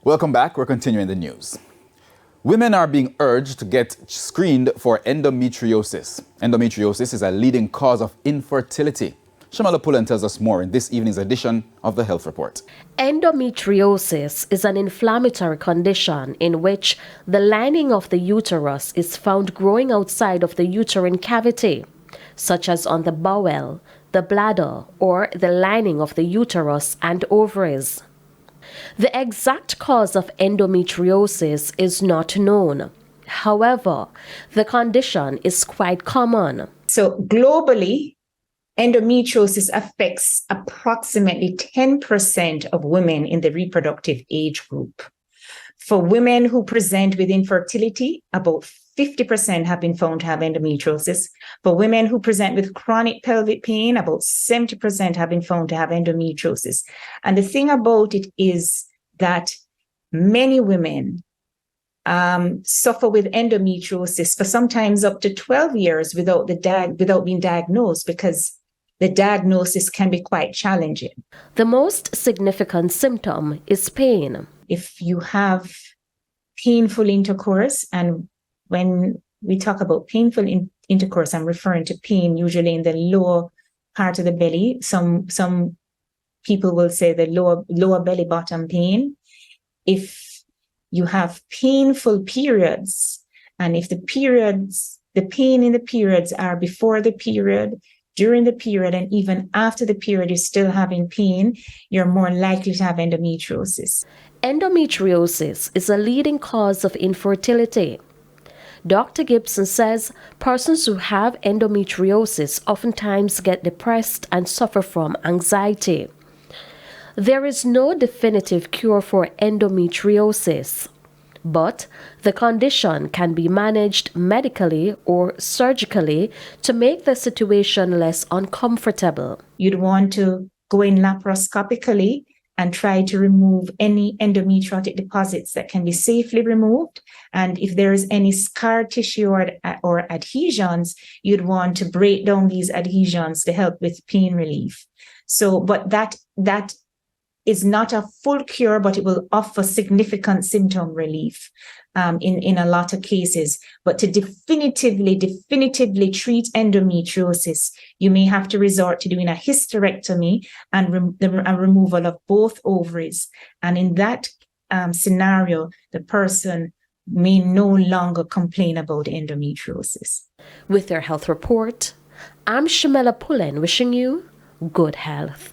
Welcome back. We're continuing the news. Women are being urged to get screened for endometriosis. Endometriosis is a leading cause of infertility. Shamala Pullen tells us more in this evening's edition of the Health Report. Endometriosis is an inflammatory condition in which the lining of the uterus is found growing outside of the uterine cavity, such as on the bowel, the bladder, or the lining of the uterus and ovaries. The exact cause of endometriosis is not known. However, the condition is quite common. So globally, endometriosis affects approximately 10% of women in the reproductive age group. For women who present with infertility, about 50% have been found to have endometriosis. For women who present with chronic pelvic pain, about 70% have been found to have endometriosis. And the thing about it is that many women suffer with endometriosis for sometimes up to 12 years without being diagnosed, because the diagnosis can be quite challenging. The most significant symptom is pain. If you have painful intercourse, and when we talk about painful intercourse, I'm referring to pain usually in the lower part of the belly. Some people will say the lower belly button pain. If you have painful periods, and if the pain in the periods are before the period, during the period, and even after the period you're still having pain, you're more likely to have endometriosis. Endometriosis is a leading cause of infertility. Dr. Gibson says persons who have endometriosis oftentimes get depressed and suffer from anxiety. There is no definitive cure for endometriosis, but the condition can be managed medically or surgically to make the situation less uncomfortable. You'd want to go in laparoscopically and try to remove any endometriotic deposits that can be safely removed. And if there is any scar tissue or adhesions, you'd want to break down these adhesions to help with pain relief. So, but that is not a full cure, but it will offer significant symptom relief in a lot of cases. But to definitively treat endometriosis, you may have to resort to doing a hysterectomy and a removal of both ovaries. And in that scenario, the person may no longer complain about endometriosis. With their health report, I'm Shamala Pullen wishing you good health.